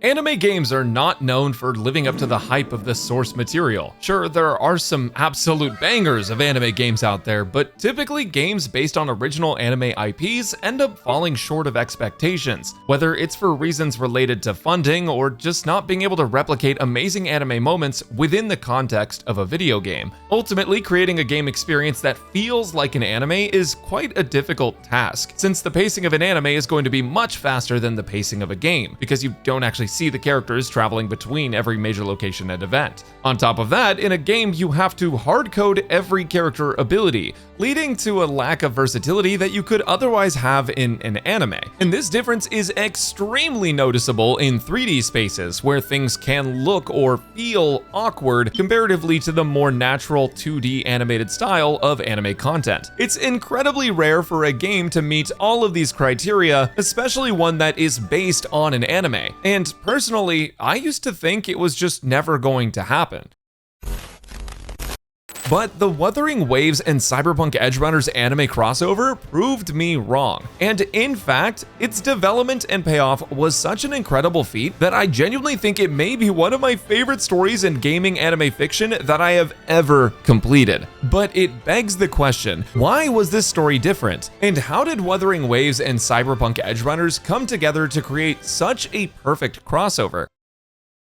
Anime games are not known for living up to the hype of the source material. Sure, there are some absolute bangers of anime games out there, but typically games based on original anime IPs end up falling short of expectations, whether it's for reasons related to funding or just not being able to replicate amazing anime moments within the context of a video game. Ultimately, creating a game experience that feels like an anime is quite a difficult task, since the pacing of an anime is going to be much faster than the pacing of a game, because you don't actually see the characters traveling between every major location and event. On top of that, in a game you have to hard-code every character ability, leading to a lack of versatility that you could otherwise have in an anime. And this difference is extremely noticeable in 3D spaces, where things can look or feel awkward comparatively to the more natural 2D animated style of anime content. It's incredibly rare for a game to meet all of these criteria, especially one that is based on an anime. And personally, I used to think it was just never going to happen. But the Wuthering Waves and Cyberpunk Edgerunners anime crossover proved me wrong. And in fact, its development and payoff was such an incredible feat that I genuinely think it may be one of my favorite stories in gaming anime fiction that I have ever completed. But it begs the question, why was this story different? And how did Wuthering Waves and Cyberpunk Edgerunners come together to create such a perfect crossover?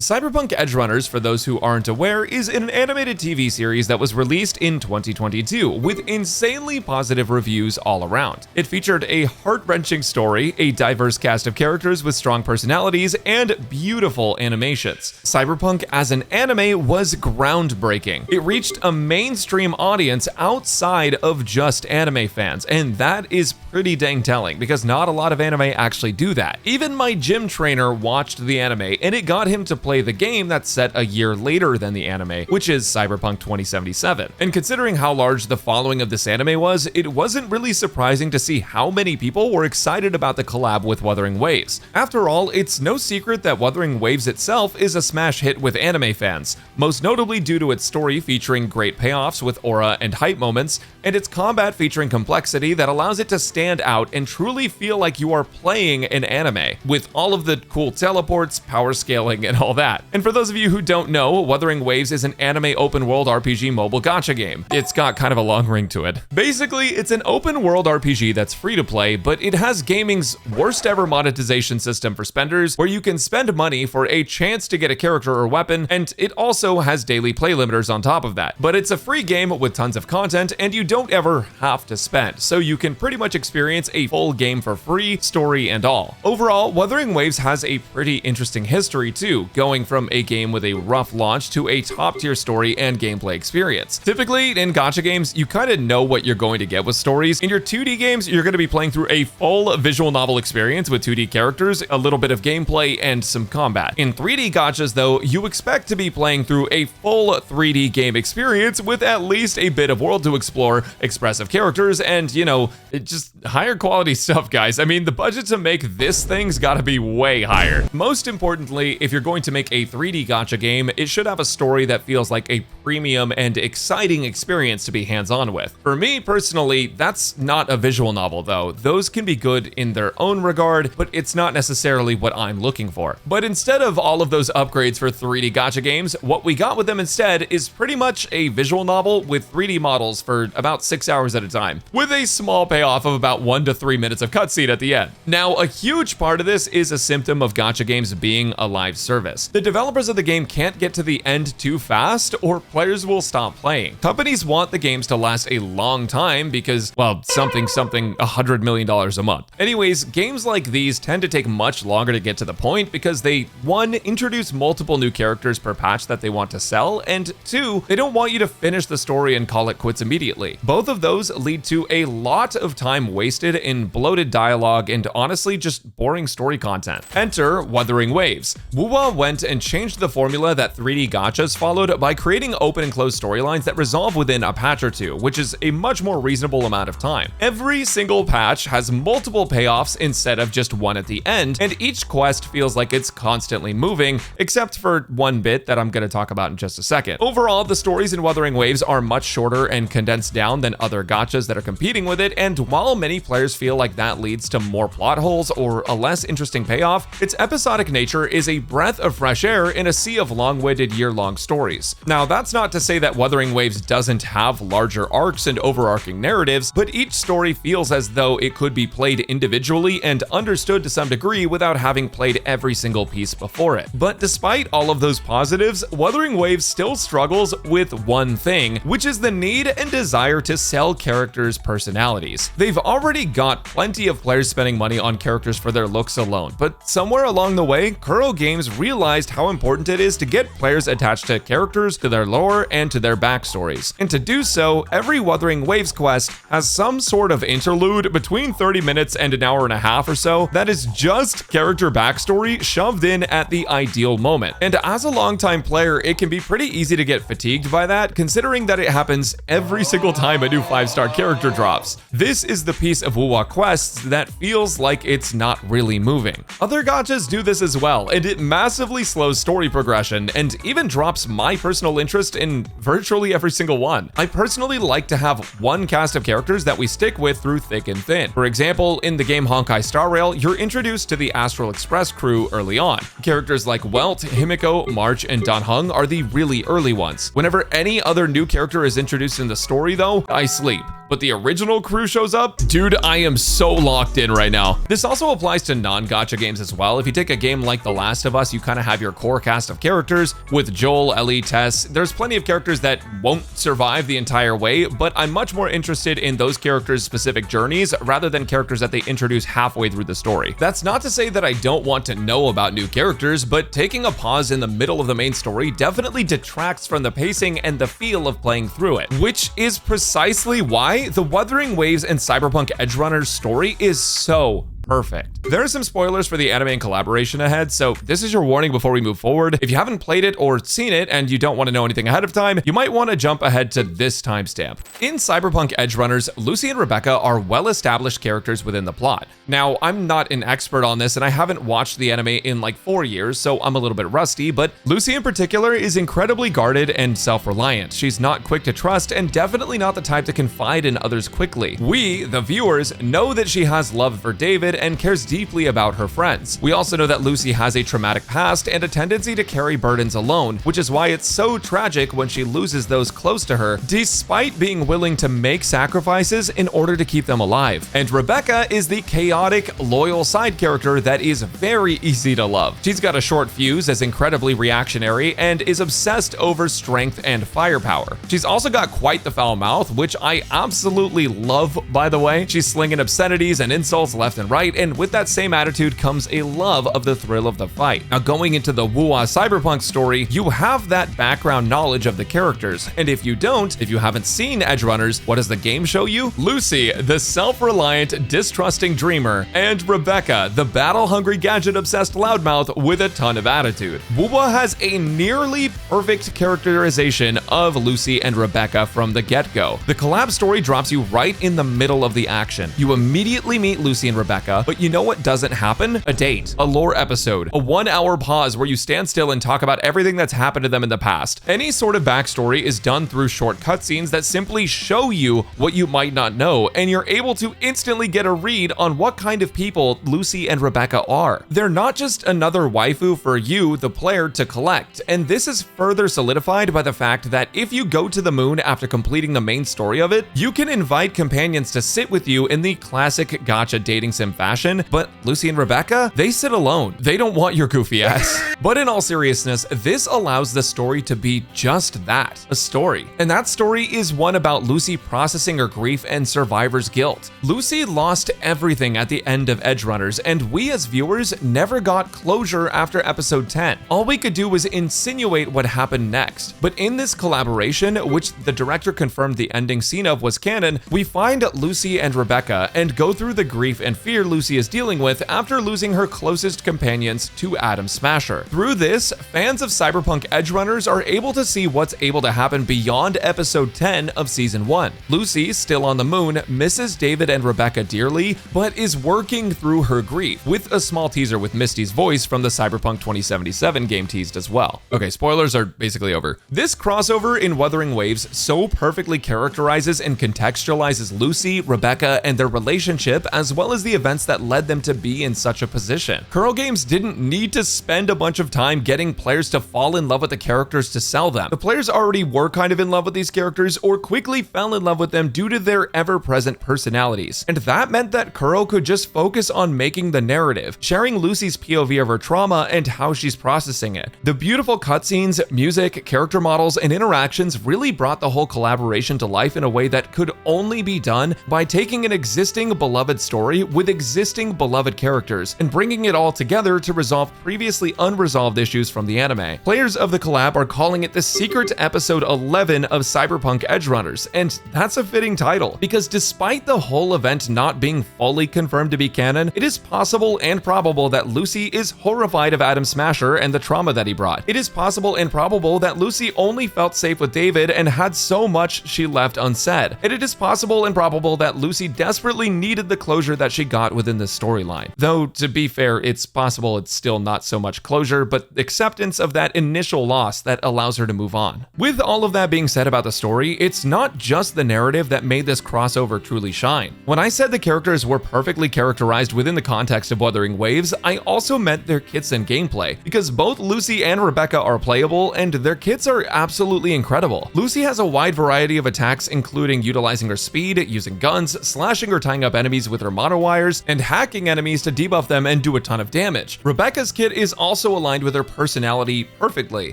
Cyberpunk Edgerunners, for those who aren't aware, is an animated TV series that was released in 2022 with insanely positive reviews all around. It featured a heart-wrenching story, a diverse cast of characters with strong personalities, and beautiful animations. Cyberpunk as an anime was groundbreaking. It reached a mainstream audience outside of just anime fans, and that is pretty dang telling because not a lot of anime actually do that. Even my gym trainer watched the anime, and it got him to play the game that's set a year later than the anime, which is Cyberpunk 2077. And considering how large the following of this anime was, it wasn't really surprising to see how many people were excited about the collab with Wuthering Waves. After all, it's no secret that Wuthering Waves itself is a smash hit with anime fans, most notably due to its story featuring great payoffs with aura and hype moments, and its combat featuring complexity that allows it to stand out and truly feel like you are playing an anime, with all of the cool teleports, power scaling, and all that. And for those of you who don't know, Wuthering Waves is an anime open world RPG mobile gacha game. It's got kind of a long ring to it. Basically, it's an open world RPG that's free to play, but it has gaming's worst ever monetization system for spenders, where you can spend money for a chance to get a character or weapon, and it also has daily play limiters on top of that. But it's a free game with tons of content, and you don't ever have to spend, so you can pretty much experience a full game for free, story and all. Overall, Wuthering Waves has a pretty interesting history too, going from a game with a rough launch to a top-tier story and gameplay experience. Typically, in gacha games, you kind of know what you're going to get with stories. In your 2D games, you're going to be playing through a full visual novel experience with 2D characters, a little bit of gameplay, and some combat. In 3D gachas, though, you expect to be playing through a full 3D game experience with at least a bit of world to explore, expressive characters, and, you know, just higher quality stuff, guys. I mean, the budget to make this thing's gotta be way higher. Most importantly, if you're going to make a 3D gacha game, it should have a story that feels like a premium and exciting experience to be hands-on with. For me personally, that's not a visual novel though. Those can be good in their own regard, but it's not necessarily what I'm looking for. But instead of all of those upgrades for 3D gacha games, what we got with them instead is pretty much a visual novel with 3D models for about 6 hours at a time, with a small payoff of about 1 to 3 minutes of cutscene at the end. Now, a huge part of this is a symptom of gacha games being a live service. The developers of the game can't get to the end too fast, or players will stop playing. Companies want the games to last a long time because, well, something $100 million a month. Anyways, games like these tend to take much longer to get to the point because they, 1, introduce multiple new characters per patch that they want to sell, and 2, they don't want you to finish the story and call it quits immediately. Both of those lead to a lot of time wasted in bloated dialogue and honestly just boring story content. Enter Wuthering Waves. Wuwa went and changed the formula that 3D gachas followed by creating open and closed storylines that resolve within a patch or two, which is a much more reasonable amount of time. Every single patch has multiple payoffs instead of just one at the end, and each quest feels like it's constantly moving, except for one bit that I'm going to talk about in just a second. Overall, the stories in Wuthering Waves are much shorter and condensed down than other gachas that are competing with it, and while many players feel like that leads to more plot holes or a less interesting payoff, its episodic nature is a breath of fresh air in a sea of long-winded year-long stories. Now, that's not to say that Wuthering Waves doesn't have larger arcs and overarching narratives, but each story feels as though it could be played individually and understood to some degree without having played every single piece before it. But despite all of those positives, Wuthering Waves still struggles with one thing, which is the need and desire to sell characters' personalities. They've already got plenty of players spending money on characters for their looks alone, but somewhere along the way, Kuro Games realized how important it is to get players attached to characters, to their lore, and to their backstories. And to do so, every Wuthering Waves quest has some sort of interlude between 30 minutes and an hour and a half or so that is just character backstory shoved in at the ideal moment. And as a longtime player, it can be pretty easy to get fatigued by that, considering that it happens every single time a new 5-star character drops. This is the piece of WoWA quests that feels like it's not really moving. Other gachas do this as well, and it massively slows story progression and even drops my personal interest in virtually every single one. I personally like to have one cast of characters that we stick with through thick and thin. For example, in the game Honkai Star Rail, you're introduced to the Astral Express crew early on. Characters like Welt, Himiko, March, and Dan Heng are the really early ones. Whenever any other new character is introduced in the story though, I sleep. But the original crew shows up, dude, I am so locked in right now. This also applies to non-gacha games as well. If you take a game like The Last of Us, you kind of have your core cast of characters with Joel, Ellie, Tess. There's plenty of characters that won't survive the entire way, but I'm much more interested in those characters' specific journeys rather than characters that they introduce halfway through the story. That's not to say that I don't want to know about new characters, but taking a pause in the middle of the main story definitely detracts from the pacing and the feel of playing through it, which is precisely why the Wuthering Waves and Cyberpunk Edgerunners story is so perfect. There are some spoilers for the anime and collaboration ahead, so this is your warning before we move forward. If you haven't played it or seen it and you don't want to know anything ahead of time, you might want to jump ahead to this timestamp. In Cyberpunk Edgerunners, Lucy and Rebecca are well-established characters within the plot. Now, I'm not an expert on this and I haven't watched the anime in like 4 years, so I'm a little bit rusty, but Lucy in particular is incredibly guarded and self-reliant. She's not quick to trust and definitely not the type to confide in others quickly. We, the viewers, know that she has love for David and cares deeply about her friends. We also know that Lucy has a traumatic past and a tendency to carry burdens alone, which is why it's so tragic when she loses those close to her, despite being willing to make sacrifices in order to keep them alive. And Rebecca is the chaotic, loyal side character that is very easy to love. She's got a short fuse, is incredibly reactionary, and is obsessed over strength and firepower. She's also got quite the foul mouth, which I absolutely love, by the way. She's slinging obscenities and insults left and right, and with that same attitude comes a love of the thrill of the fight. Now, going into the WoWA Cyberpunk story, you have that background knowledge of the characters, and if you don't, if you haven't seen Edgerunners, what does the game show you? Lucy, the self-reliant, distrusting dreamer, and Rebecca, the battle-hungry, gadget-obsessed loudmouth with a ton of attitude. WoWA has a nearly perfect characterization of Lucy and Rebecca from the get-go. The collab story drops you right in the middle of the action. You immediately meet Lucy and Rebecca, but you know what doesn't happen? A date, a lore episode, a 1-hour pause where you stand still and talk about everything that's happened to them in the past. Any sort of backstory is done through short cutscenes that simply show you what you might not know, and you're able to instantly get a read on what kind of people Lucy and Rebecca are. They're not just another waifu for you, the player, to collect, and this is further solidified by the fact that if you go to the moon after completing the main story of it, you can invite companions to sit with you in the classic gacha dating sim fashion, but Lucy and Rebecca, they sit alone. They don't want your goofy ass. But in all seriousness, this allows the story to be just that, a story. And that story is one about Lucy processing her grief and survivor's guilt. Lucy lost everything at the end of Edgerunners, and we as viewers never got closure after episode 10. All we could do was insinuate what happened next. But in this collaboration, which the director confirmed the ending scene of was canon, we find Lucy and Rebecca and go through the grief and fear Lucy is dealing dealing with after losing her closest companions to Atom Smasher. Through this, fans of Cyberpunk Edgerunners are able to see what's able to happen beyond episode 10 of season 1. Lucy, still on the moon, misses David and Rebecca dearly, but is working through her grief, with a small teaser with Misty's voice from the Cyberpunk 2077 game teased as well. Okay, spoilers are basically over. This crossover in Wuthering Waves so perfectly characterizes and contextualizes Lucy, Rebecca, and their relationship, as well as the events that led them to be in such a position. Kuro Games didn't need to spend a bunch of time getting players to fall in love with the characters to sell them. The players already were kind of in love with these characters or quickly fell in love with them due to their ever-present personalities. And that meant that Kuro could just focus on making the narrative, sharing Lucy's POV of her trauma and how she's processing it. The beautiful cutscenes, music, character models, and interactions really brought the whole collaboration to life in a way that could only be done by taking an existing beloved story with existing beloved characters and bringing it all together to resolve previously unresolved issues from the anime. Players of the collab are calling it the secret episode 11 of Cyberpunk Edgerunners, and that's a fitting title, because despite the whole event not being fully confirmed to be canon, it is possible and probable that Lucy is horrified of Atom Smasher and the trauma that he brought. It is possible and probable that Lucy only felt safe with David and had so much she left unsaid. And it is possible and probable that Lucy desperately needed the closure that she got within this storyline. Though, to be fair, it's possible it's still not so much closure, but acceptance of that initial loss that allows her to move on. With all of that being said about the story, it's not just the narrative that made this crossover truly shine. When I said the characters were perfectly characterized within the context of Wuthering Waves, I also meant their kits and gameplay, because both Lucy and Rebecca are playable, and their kits are absolutely incredible. Lucy has a wide variety of attacks, including utilizing her speed, using guns, slashing or tying up enemies with her monowires, and hacking enemies to debuff them and do a ton of damage. Rebecca's kit is also aligned with her personality perfectly.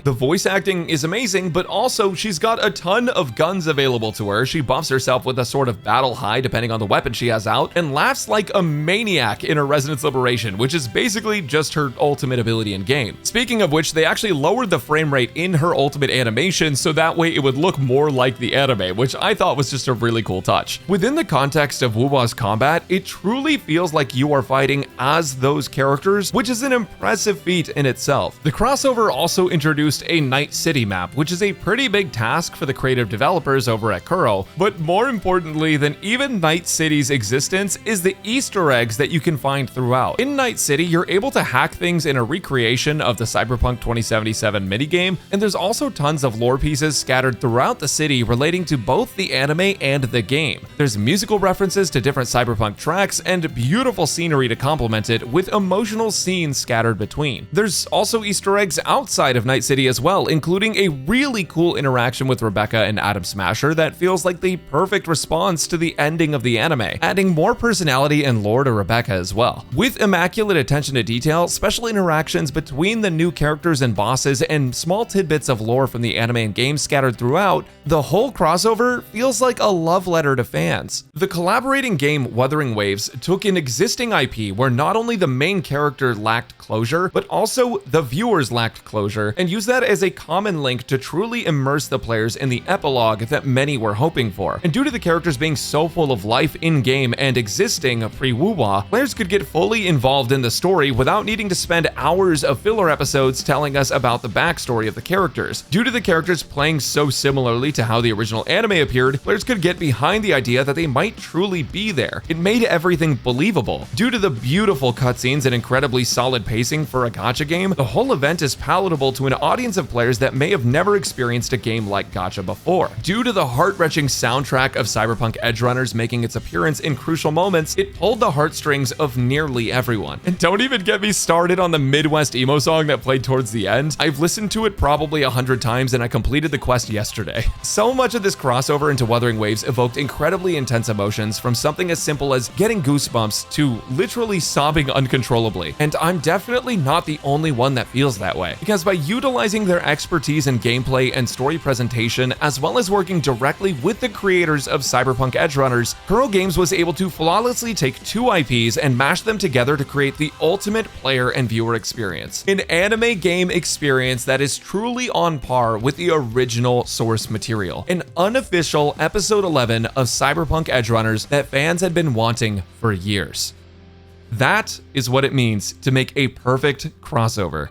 The voice acting is amazing, but also she's got a ton of guns available to her. She buffs herself with a sort of battle high depending on the weapon she has out, and laughs like a maniac in her Resonance Liberation, which is basically just her ultimate ability in game. Speaking of which, they actually lowered the frame rate in her ultimate animation so that way it would look more like the anime, which I thought was just a really cool touch. Within the context of Wuwa's combat, it truly feels like you are fighting as those characters, which is an impressive feat in itself. The crossover also introduced a Night City map, which is a pretty big task for the creative developers over at Kuro, but more importantly than even Night City's existence is the Easter eggs that you can find throughout. In Night City, you're able to hack things in a recreation of the Cyberpunk 2077 minigame, and there's also tons of lore pieces scattered throughout the city relating to both the anime and the game. There's musical references to different Cyberpunk tracks and beautiful scenery to complement it, with emotional scenes scattered between. There's also Easter eggs outside of Night City as well, including a really cool interaction with Rebecca and Atom Smasher that feels like the perfect response to the ending of the anime, adding more personality and lore to Rebecca as well. With immaculate attention to detail, special interactions between the new characters and bosses, and small tidbits of lore from the anime and game scattered throughout, the whole crossover feels like a love letter to fans. The collaborating game Wuthering Waves took an existing IP where not only the main character lacked closure, but also the viewers lacked closure, and used that as a common link to truly immerse the players in the epilogue that many were hoping for. And due to the characters being so full of life in-game and existing pre-Wuwa, players could get fully involved in the story without needing to spend hours of filler episodes telling us about the backstory of the characters. Due to the characters playing so similarly to how the original anime appeared, players could get behind the idea that they might truly be there. It made everything believable. Due to the beautiful cutscenes and incredibly solid pacing for a gacha game, the whole event is palatable to an audience of players that may have never experienced a game like gacha before. Due to the heart-wrenching soundtrack of Cyberpunk Edgerunners making its appearance in crucial moments, it pulled the heartstrings of nearly everyone. And don't even get me started on the Midwest emo song that played towards the end. I've listened to it probably 100 times and I completed the quest yesterday. So much of this crossover into Wuthering Waves evoked incredibly intense emotions, from something as simple as getting goosebumps to literally sobbing uncontrollably. And I'm definitely not the only one that feels that way, because by utilizing their expertise in gameplay and story presentation, as well as working directly with the creators of Cyberpunk Edgerunners, Kuro Games was able to flawlessly take two IPs and mash them together to create the ultimate player and viewer experience. An anime game experience that is truly on par with the original source material. An unofficial episode 11 of Cyberpunk Edgerunners that fans had been wanting for years. That is what it means to make a perfect crossover.